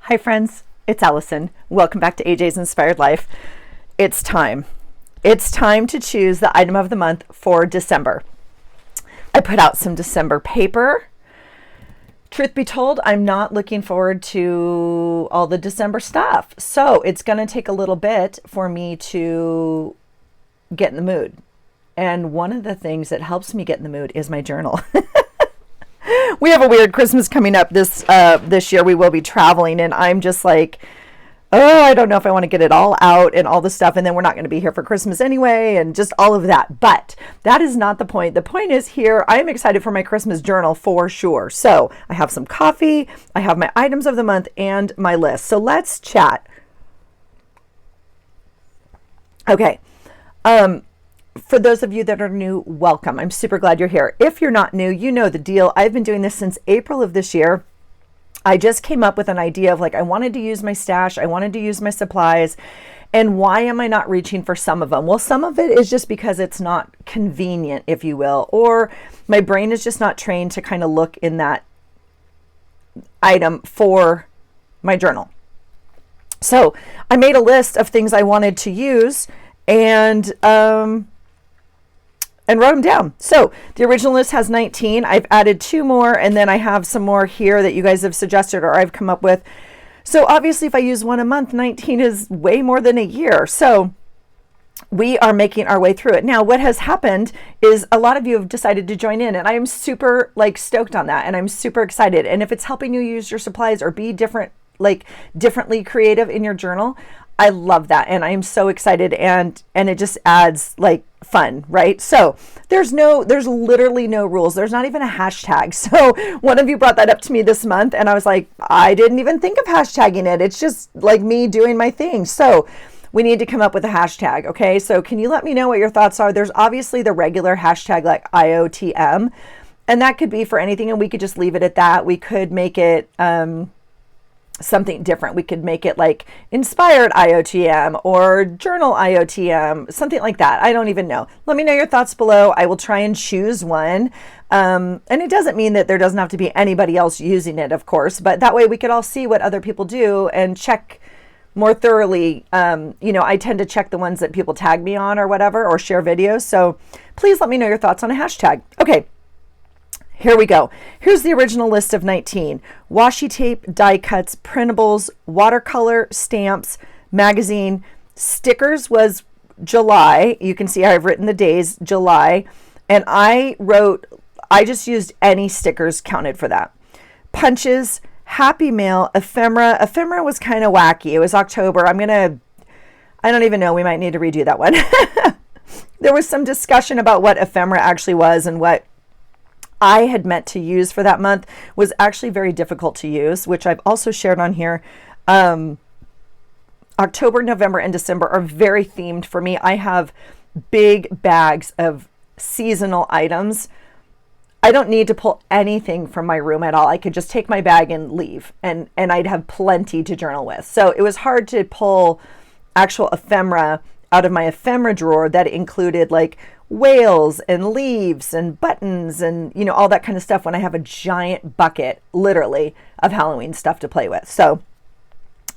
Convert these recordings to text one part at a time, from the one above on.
Hi friends, it's Allison. Welcome back to AJ's Inspired Life. It's time. It's time to choose the item of the month for December. I put out some December paper. Truth be told, I'm not looking forward to all the December stuff. So it's going to take a little bit for me to get in the mood. And one of the things that helps me get in the mood is my journal. We have a weird Christmas coming up this year. We will be traveling, and I'm just like, oh, I don't know if I want to get it all out and all the stuff, and then we're not going to be here for Christmas anyway, and just all of that. But that is not the point. The point is here, I am excited for my Christmas journal for sure. So I have some coffee, I have my items of the month, and my list. So let's chat. Okay. For those of you that are new, welcome. I'm super glad you're here. If you're not new, you know the deal. I've been doing this since April of this year. I just came up with an idea of I wanted to use my stash. I wanted to use my supplies. And why am I not reaching for some of them? Well, some of it is just because it's not convenient, if you will, or my brain is just not trained to kind of look in that item for my journal. So I made a list of things I wanted to use and wrote them down. So the original list has 19. I've added 2 more, and then I have some more here that you guys have suggested or I've come up with. So obviously if I use one a month, 19 is way more than a year. So we are making our way through it. Now, what has happened is a lot of you have decided to join in, and I am super stoked on that, and I'm super excited. And if it's helping you use your supplies or be differently creative in your journal, I love that, and I am so excited, and it just adds fun, right? So there's literally no rules. There's not even a hashtag. So one of you brought that up to me this month, and I was like, I didn't even think of hashtagging it. It's just me doing my thing. So we need to come up with a hashtag, okay? So can you let me know what your thoughts are? There's obviously the regular hashtag IOTM, and that could be for anything, and we could just leave it at that. We could make it something different. We could make it inspired IOTM or journal IOTM, something like that. I don't even know. Let me know your thoughts below. I will try and choose one. And it doesn't mean that there doesn't have to be anybody else using it, of course, but that way we could all see what other people do and check more thoroughly. I tend to check the ones that people tag me on or whatever, or share videos. So please let me know your thoughts on a hashtag. Okay. Here we go. Here's the original list of 19. Washi tape, die cuts, printables, watercolor, stamps, magazine. Stickers was July. You can see I've written the days, July. And I just used any stickers counted for that. Punches, Happy Mail, ephemera. Ephemera was kind of wacky. It was October. I don't even know. We might need to redo that one. There was some discussion about what ephemera actually was, and what I had meant to use for that month was actually very difficult to use, which I've also shared on here. October, November, and December are very themed for me. I have big bags of seasonal items. I don't need to pull anything from my room at all. I could just take my bag and leave, and I'd have plenty to journal with. So it was hard to pull actual ephemera out of my ephemera drawer that included whales and leaves and buttons and all that kind of stuff when I have a giant bucket literally of Halloween stuff to play with. So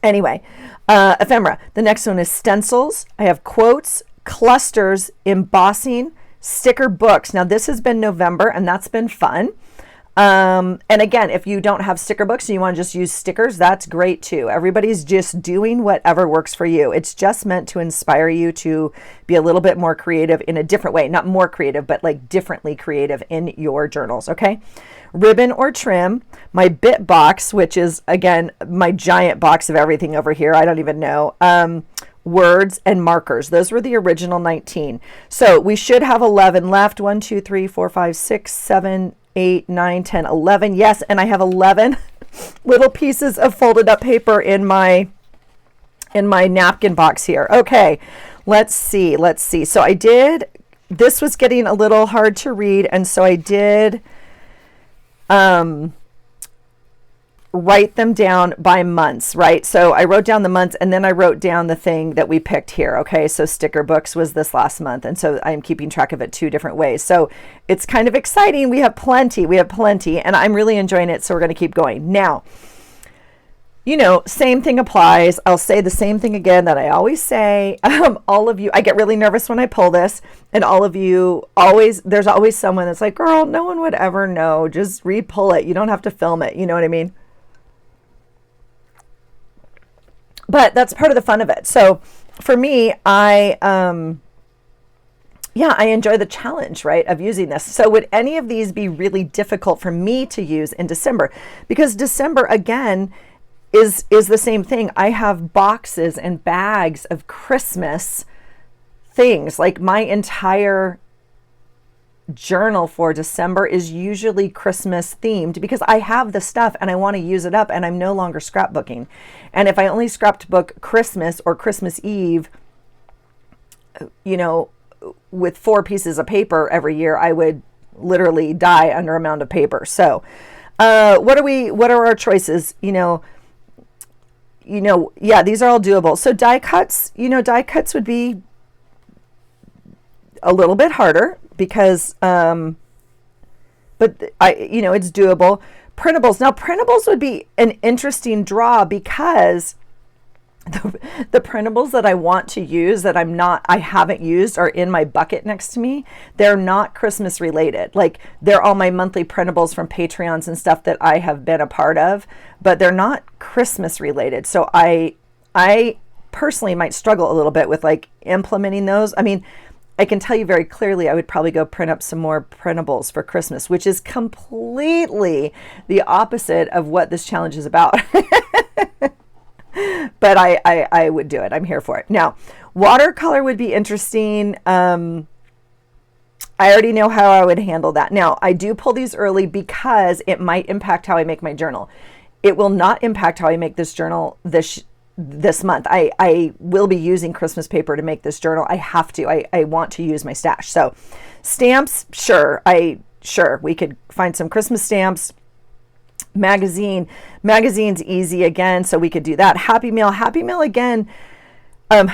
anyway, ephemera. The next one is stencils. I have quotes, clusters, embossing, sticker books. Now this has been November, and that's been fun. And again, if you don't have sticker books and you want to just use stickers, that's great too. Everybody's just doing whatever works for you. It's just meant to inspire you to be a little bit more creative in a different way. Not more creative, but differently creative in your journals, okay? Ribbon or trim, my bit box, which is, again, my giant box of everything over here. I don't even know. Words and markers. Those were the original 19. So we should have 11 left. 1, 2, 3, 4, 5, 6, 7, 8, 9, 10, 11. Yes, and I have 11 little pieces of folded up paper in my napkin box here. Okay, let's see. So this was getting a little hard to read, and so I did write them down by months, right? So I wrote down the months, and then I wrote down the thing that we picked here. Okay, so sticker books was this last month, and so I'm keeping track of it 2 different ways. So it's kind of exciting. We have plenty, and I'm really enjoying it, so we're going to keep going. Now, you know, same thing applies. I'll say the same thing again that I always say. All of you, I get really nervous when I pull this, and all of you always, there's always someone that's like, girl, no one would ever know. Just re-pull it. You don't have to film it. You know what I mean? But that's part of the fun of it. So for me, yeah, I enjoy the challenge, right, of using this. So would any of these be really difficult for me to use in December? Because December, again, is the same thing. I have boxes and bags of Christmas things. Like my entire journal for December is usually Christmas themed because I have the stuff and I want to use it up, and I'm no longer scrapbooking. And if I only scrapbook Christmas or Christmas Eve, you know, with 4 pieces of paper every year, I would literally die under a mound of paper. So what are our choices? You know, yeah, these are all doable. So die cuts, you know, die cuts would be a little bit harder because, but you know, it's doable. Printables. Now printables would be an interesting draw because the printables that I want to use that I haven't used are in my bucket next to me. They're not Christmas related. Like they're all my monthly printables from Patreons and stuff that I have been a part of, but they're not Christmas related. So I personally might struggle a little bit with like implementing those. I mean, I can tell you very clearly I would probably go print up some more printables for Christmas, which is completely the opposite of what this challenge is about. But I would do it. I'm here for it. Now, watercolor would be interesting. I already know how I would handle that. Now, I do pull these early because it might impact how I make my journal. It will not impact how I make this journal this month. I will be using Christmas paper to make this journal. I have to. I want to use my stash. So stamps, sure. We could find some Christmas stamps. Magazine's easy again, so we could do that. Happy Meal again,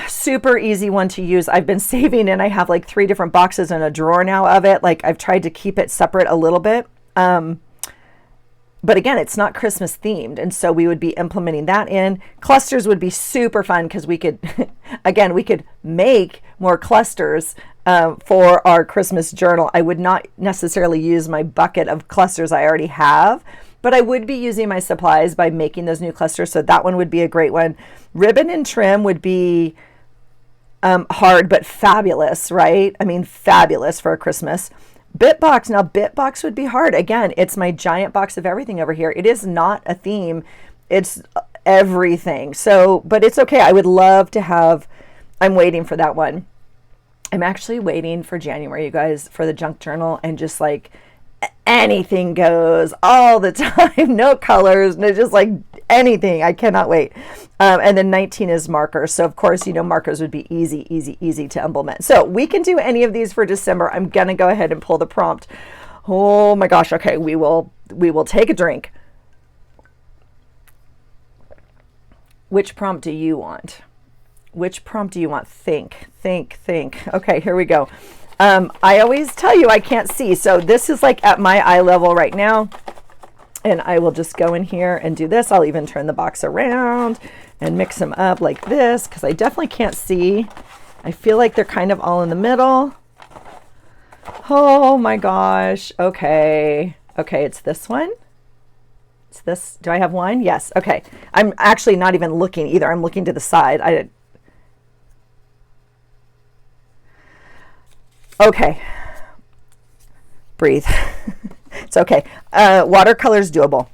super easy one to use. I've been saving, and I have like 3 different boxes in a drawer now of it. Like I've tried to keep it separate a little bit, but again, it's not Christmas themed, and so we would be implementing that in. Clusters would be super fun because we could again, we could make more clusters for our Christmas journal. I would not necessarily use my bucket of clusters I already have, but I would be using my supplies by making those new clusters. So that one would be a great one. Ribbon and trim would be hard, but fabulous, right? I mean, fabulous for a Christmas. Bitbox. Now, Bitbox would be hard. Again, it's my giant box of everything over here. It is not a theme. It's everything. So, but it's okay. I would love to have, I'm waiting for that one. I'm actually waiting for January, you guys, for the junk journal, and just like, anything goes all the time. No colors, no, just like anything. I cannot wait. And then 19 is markers. So of course, you know, markers would be easy to implement. So we can do any of these for December. I'm going to go ahead and pull the prompt. Oh my gosh. Okay. We will take a drink. Which prompt do you want? Which prompt do you want? Think. Okay, here we go. I always tell you I can't see, so this is like at my eye level right now, and I will just go in here and do this. I'll even turn the box around and mix them up like this because I definitely can't see. I feel like they're kind of all in the middle. Oh my gosh. Okay, it's this one. It's this. Do I have one? Yes. Okay. I'm actually not even looking either. I'm looking to the side. Okay. Breathe. It's okay. Watercolor's doable.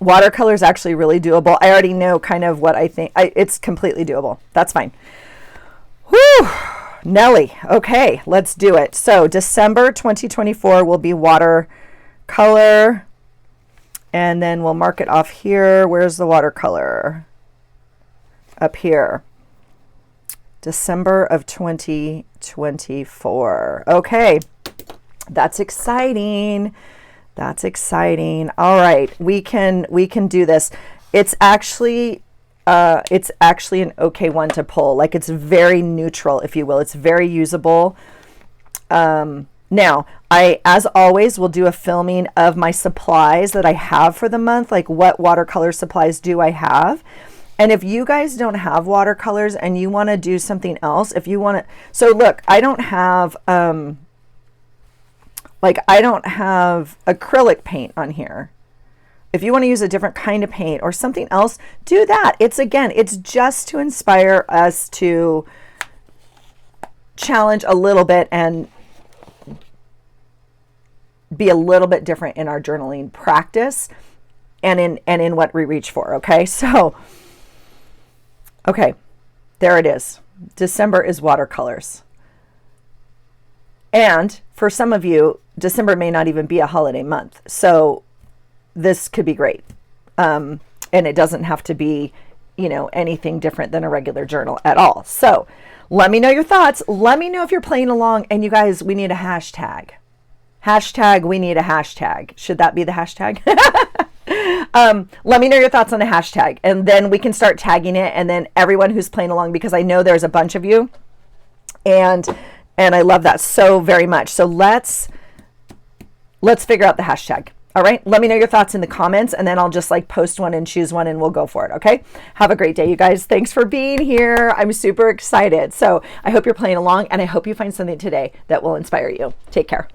Watercolor's actually really doable. I already know kind of what I think. It's completely doable. That's fine. Whew. Nelly. Okay, let's do it. So December 2024 will be watercolor. And then we'll mark it off here. Where's the watercolor? Up here. December of 2024. Okay, that's exciting. That's exciting. All right, we can do this. It's actually an okay one to pull. Like it's very neutral, if you will. It's very usable. Now, I, as always, will do a filming of my supplies that I have for the month, like what watercolor supplies do I have. And if you guys don't have watercolors and you want to do something else, if you want to, so look, I don't have, I don't have acrylic paint on here. If you want to use a different kind of paint or something else, do that. It's, again, it's just to inspire us to challenge a little bit and be a little bit different in our journaling practice and in what we reach for. Okay. So, okay, there it is. December is watercolors. And for some of you, December may not even be a holiday month. So this could be great. And it doesn't have to be, you know, anything different than a regular journal at all. So let me know your thoughts. Let me know if you're playing along. And you guys, we need a hashtag. Hashtag, we need a hashtag. Should that be the hashtag? Let me know your thoughts on the hashtag, and then we can start tagging it, and then everyone who's playing along, because I know there's a bunch of you, and I love that so very much. So let's figure out the hashtag. All right. Let me know your thoughts in the comments, and then I'll just like post one and choose one and we'll go for it. Okay. Have a great day, you guys. Thanks for being here. I'm super excited. So I hope you're playing along, and I hope you find something today that will inspire you. Take care.